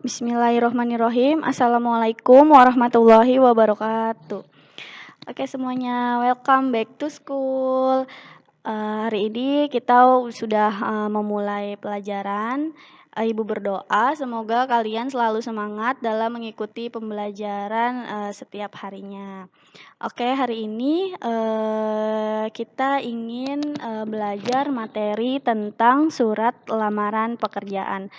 Bismillahirrahmanirrahim. Assalamualaikum warahmatullahi wabarakatuh. Oke semuanya, welcome back to school. Hari ini kita sudah memulai pelajaran. Ibu berdoa semoga kalian selalu semangat dalam mengikuti pembelajaran setiap harinya. Oke, hari ini kita ingin belajar materi tentang surat lamaran pekerjaan.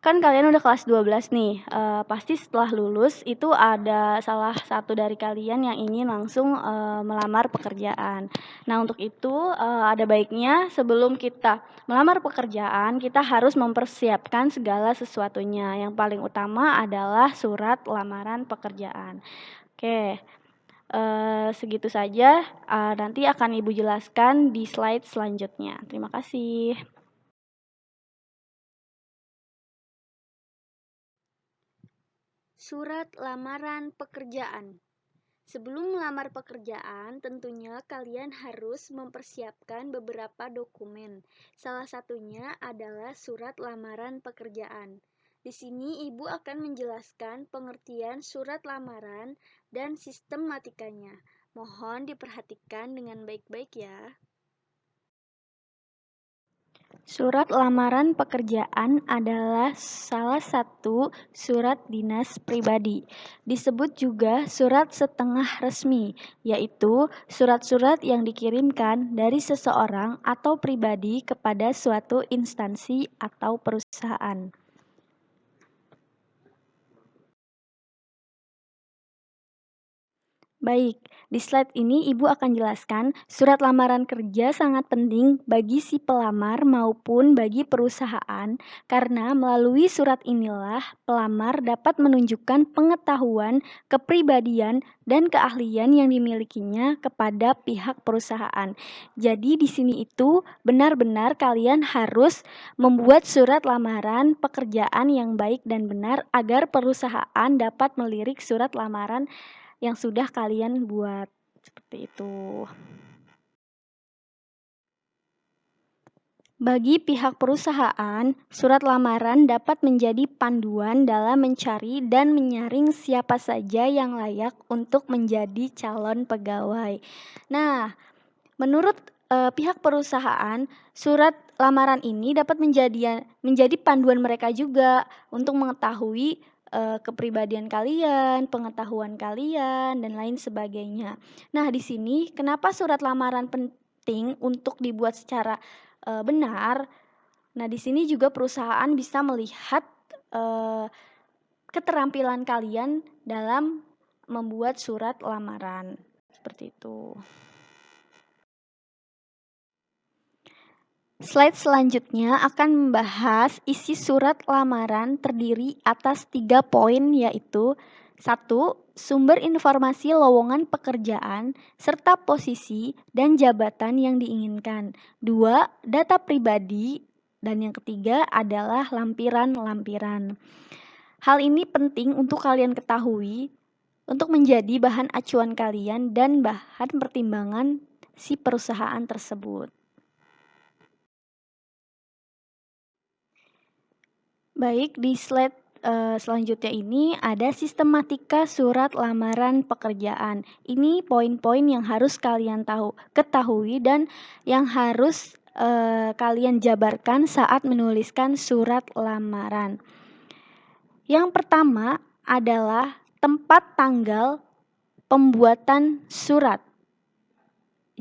Kan kalian udah kelas 12 nih, pasti setelah lulus itu ada salah satu dari kalian yang ingin langsung melamar pekerjaan. Nah untuk itu ada baiknya sebelum kita melamar pekerjaan kita harus mempersiapkan segala sesuatunya. Yang paling utama adalah surat lamaran pekerjaan. Oke, segitu saja, nanti akan Ibu jelaskan di slide selanjutnya. Terima kasih. Surat lamaran pekerjaan. Sebelum melamar pekerjaan, tentunya kalian harus mempersiapkan beberapa dokumen. Salah satunya adalah surat lamaran pekerjaan. Di sini Ibu akan menjelaskan pengertian surat lamaran dan sistematikanya. Mohon diperhatikan dengan baik-baik ya. Surat lamaran pekerjaan adalah salah satu surat dinas pribadi. Disebut juga surat setengah resmi, yaitu surat-surat yang dikirimkan dari seseorang atau pribadi kepada suatu instansi atau perusahaan. Baik, di slide ini Ibu akan jelaskan surat lamaran kerja sangat penting bagi si pelamar maupun bagi perusahaan karena melalui surat inilah pelamar dapat menunjukkan pengetahuan, kepribadian, dan keahlian yang dimilikinya kepada pihak perusahaan. Jadi di sini itu benar-benar kalian harus membuat surat lamaran pekerjaan yang baik dan benar agar perusahaan dapat melirik surat lamaran yang sudah kalian buat. Seperti itu. Bagi pihak perusahaan, surat lamaran dapat menjadi panduan dalam mencari dan menyaring siapa saja yang layak untuk menjadi calon pegawai. Nah, menurut pihak perusahaan, surat lamaran ini dapat menjadi panduan mereka juga untuk mengetahui kepribadian kalian, pengetahuan kalian, dan lain sebagainya. Nah, di sini kenapa surat lamaran penting untuk dibuat secara benar? Nah, di sini juga perusahaan bisa melihat keterampilan kalian dalam membuat surat lamaran. Seperti itu. Slide selanjutnya akan membahas isi surat lamaran terdiri atas 3 poin yaitu 1. Sumber informasi lowongan pekerjaan serta posisi dan jabatan yang diinginkan. 2. Data pribadi. Dan yang ketiga adalah lampiran-lampiran. Hal ini penting untuk kalian ketahui untuk menjadi bahan acuan kalian dan bahan pertimbangan si perusahaan tersebut. Baik, di slide selanjutnya ini ada sistematika surat lamaran pekerjaan. Ini poin-poin yang harus kalian ketahui dan yang harus kalian jabarkan saat menuliskan surat lamaran. Yang pertama adalah tempat tanggal pembuatan surat.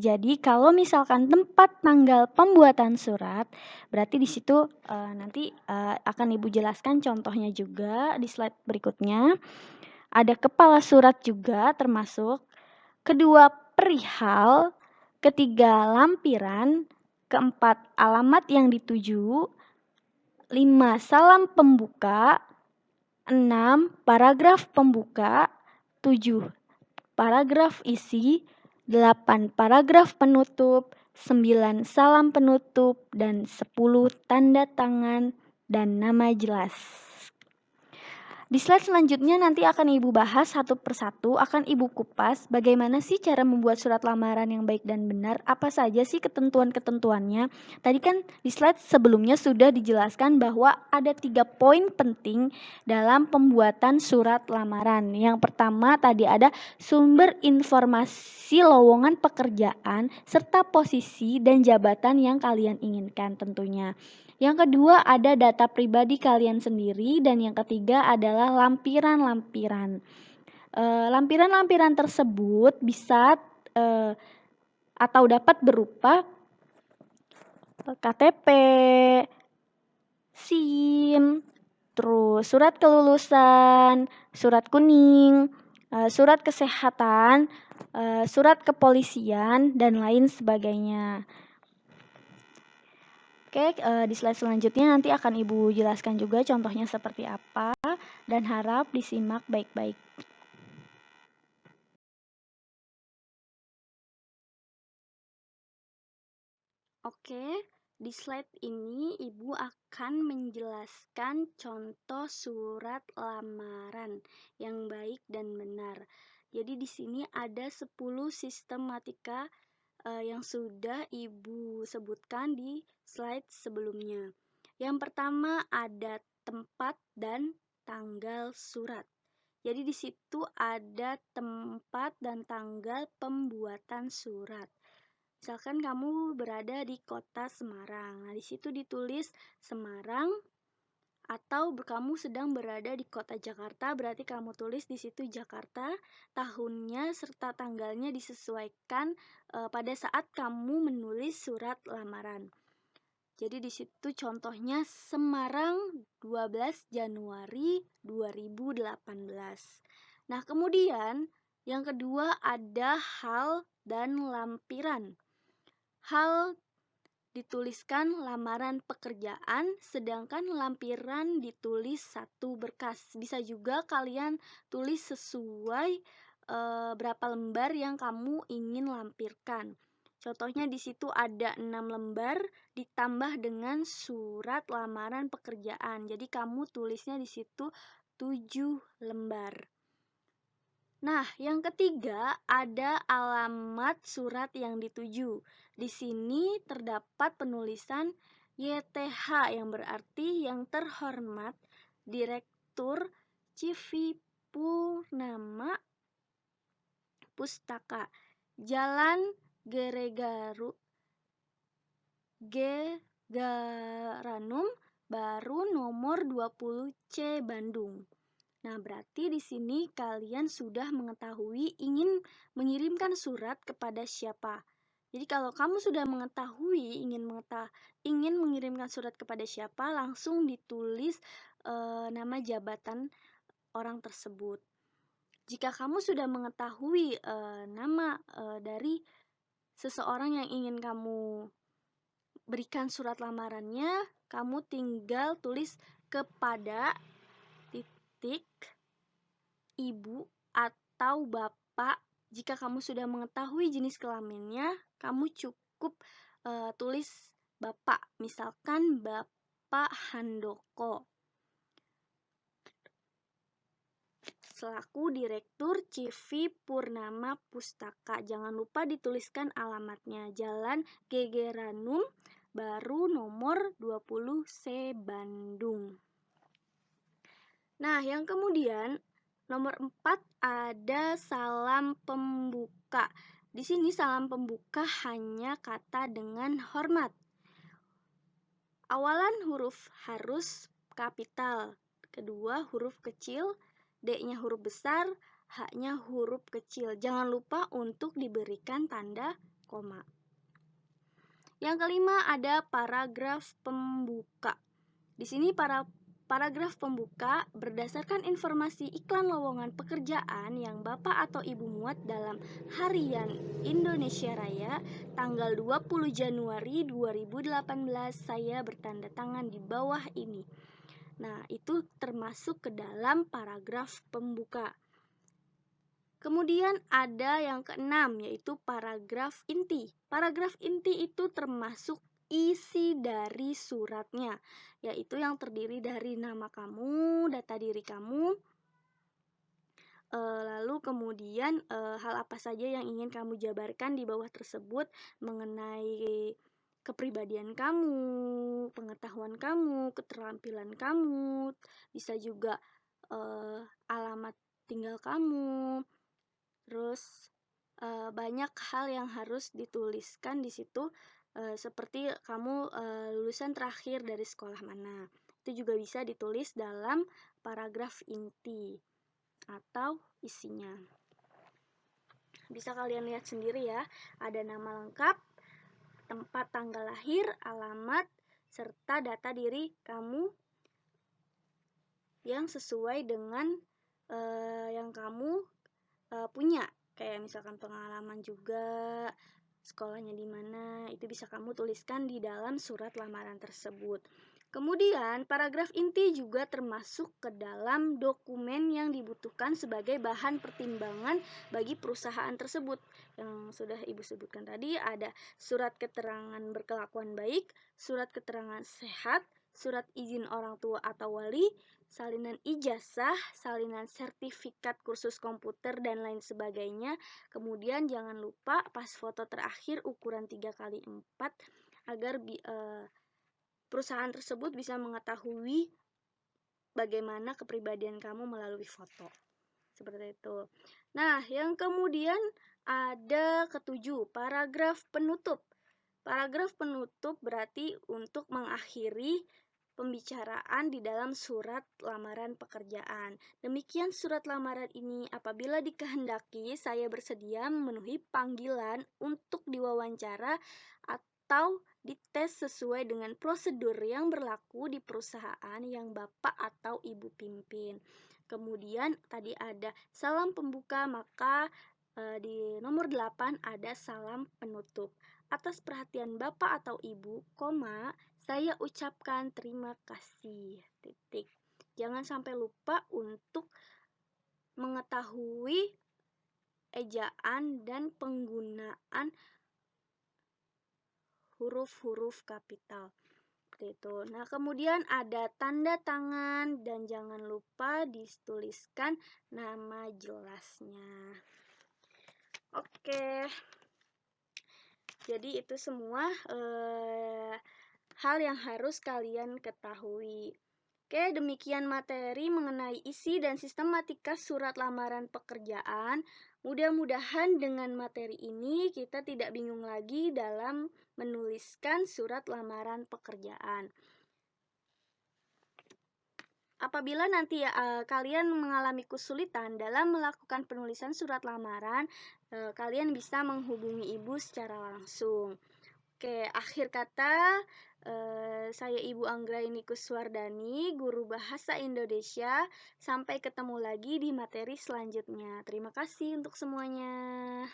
Jadi kalau misalkan tempat tanggal pembuatan surat, berarti di situ nanti akan Ibu jelaskan contohnya juga di slide berikutnya. Ada kepala surat juga termasuk, kedua perihal, ketiga lampiran, keempat alamat yang dituju, 5 salam pembuka, 6 paragraf pembuka, 7 paragraf isi, 8 paragraf penutup, 9 salam penutup, dan 10 tanda tangan dan nama jelas. Di slide selanjutnya nanti akan Ibu bahas satu persatu, akan Ibu kupas bagaimana sih cara membuat surat lamaran yang baik dan benar, apa saja sih ketentuan-ketentuannya. Tadi kan di slide sebelumnya sudah dijelaskan bahwa ada 3 poin penting dalam pembuatan surat lamaran. Yang pertama tadi ada sumber informasi lowongan pekerjaan serta posisi dan jabatan yang kalian inginkan tentunya. Yang kedua ada data pribadi kalian sendiri dan yang ketiga adalah lampiran-lampiran. Lampiran-lampiran tersebut bisa atau dapat berupa KTP, SIM, terus surat kelulusan, surat kuning, surat kesehatan, surat kepolisian, dan lain sebagainya. Oke, di slide selanjutnya nanti akan Ibu jelaskan juga contohnya seperti apa dan harap disimak baik-baik. Oke, di slide ini Ibu akan menjelaskan contoh surat lamaran yang baik dan benar. Jadi di sini ada 10 sistematika yang sudah Ibu sebutkan di slide sebelumnya. Yang pertama ada tempat dan tanggal surat. Jadi di situ ada tempat dan tanggal pembuatan surat. Misalkan kamu berada di kota Semarang. Nah, di situ ditulis Semarang, atau kamu sedang berada di kota Jakarta, berarti kamu tulis di situ Jakarta, tahunnya serta tanggalnya disesuaikan pada saat kamu menulis surat lamaran. Jadi di situ contohnya Semarang 12 Januari 2018. Nah, kemudian yang kedua ada hal dan lampiran. Hal dituliskan lamaran pekerjaan, sedangkan lampiran ditulis satu berkas. Bisa juga kalian tulis sesuai berapa lembar yang kamu ingin lampirkan. Contohnya di situ ada 6 lembar ditambah dengan surat lamaran pekerjaan. Jadi kamu tulisnya di situ 7 lembar. Nah, yang ketiga ada alamat surat yang dituju. Di sini terdapat penulisan YTH yang berarti yang terhormat Direktur Civi Purnama Pustaka, Jalan Gegaranum Baru nomor 20C Bandung. Nah, berarti di sini kalian sudah mengetahui ingin mengirimkan surat kepada siapa. Jadi kalau kamu sudah mengetahui ingin mengirimkan surat kepada siapa, langsung ditulis nama jabatan orang tersebut. Jika kamu sudah mengetahui nama dari seseorang yang ingin kamu berikan surat lamarannya, kamu tinggal tulis kepada titik ibu atau bapak. Jika kamu sudah mengetahui jenis kelaminnya, kamu cukup tulis bapak, misalkan Bapak Handoko selaku Direktur Civi Purnama Pustaka. Jangan lupa dituliskan alamatnya, Jalan Gegeranum Baru nomor 20C Bandung. Nah, yang kemudian nomor 4 ada salam pembuka. Di sini salam pembuka hanya kata dengan hormat. Awalan huruf harus kapital, kedua huruf kecil, D-nya huruf besar, H-nya huruf kecil. Jangan lupa untuk diberikan tanda koma. Yang kelima ada paragraf pembuka. Di sini paragraf pembuka berdasarkan informasi iklan lowongan pekerjaan yang Bapak atau Ibu muat dalam Harian Indonesia Raya tanggal 20 Januari 2018, saya bertanda tangan di bawah ini. Nah, itu termasuk ke dalam paragraf pembuka. Kemudian ada yang keenam, yaitu paragraf inti. Paragraf inti itu termasuk isi dari suratnya, yaitu yang terdiri dari nama kamu, data diri kamu, lalu kemudian hal apa saja yang ingin kamu jabarkan di bawah tersebut mengenai kepribadian kamu, pengetahuan kamu, keterampilan kamu, bisa juga alamat tinggal kamu. Terus banyak hal yang harus dituliskan di situ, seperti kamu lulusan terakhir dari sekolah mana. Itu juga bisa ditulis dalam paragraf inti atau isinya. Bisa kalian lihat sendiri ya, ada nama lengkap, tempat tanggal lahir, alamat, serta data diri kamu yang sesuai dengan yang kamu punya. Kayak misalkan pengalaman juga, sekolahnya di mana, itu bisa kamu tuliskan di dalam surat lamaran tersebut. Kemudian, paragraf inti juga termasuk ke dalam dokumen yang dibutuhkan sebagai bahan pertimbangan bagi perusahaan tersebut. Yang sudah Ibu sebutkan tadi, ada surat keterangan berkelakuan baik, surat keterangan sehat, surat izin orang tua atau wali, salinan ijazah, salinan sertifikat kursus komputer, dan lain sebagainya. Kemudian jangan lupa pas foto terakhir ukuran 3x4 agar perusahaan tersebut bisa mengetahui bagaimana kepribadian kamu melalui foto. Seperti itu. Nah, yang kemudian ada ketujuh, paragraf penutup. Paragraf penutup berarti untuk mengakhiri pembicaraan di dalam surat lamaran pekerjaan. Demikian surat lamaran ini. Apabila dikehendaki, saya bersedia memenuhi panggilan untuk diwawancara atau dites sesuai dengan prosedur yang berlaku di perusahaan yang Bapak atau Ibu pimpin. Kemudian tadi ada salam pembuka, maka di nomor 8 ada salam penutup. Atas perhatian Bapak atau Ibu, saya ucapkan terima kasih. Titik. Jangan sampai lupa untuk mengetahui ejaan dan penggunaan huruf-huruf kapital. Seperti itu. Nah, kemudian ada tanda tangan dan jangan lupa dituliskan nama jelasnya. Oke. Jadi itu semua hal yang harus kalian ketahui. Oke, demikian materi mengenai isi dan sistematika surat lamaran pekerjaan. Mudah-mudahan dengan materi ini kita tidak bingung lagi dalam menuliskan surat lamaran pekerjaan. Apabila nanti kalian mengalami kesulitan dalam melakukan penulisan surat lamaran, kalian bisa menghubungi Ibu secara langsung. Oke, akhir kata, saya Ibu Anggraini Kuswardani, Guru Bahasa Indonesia. Sampai ketemu lagi di materi selanjutnya. Terima kasih untuk semuanya.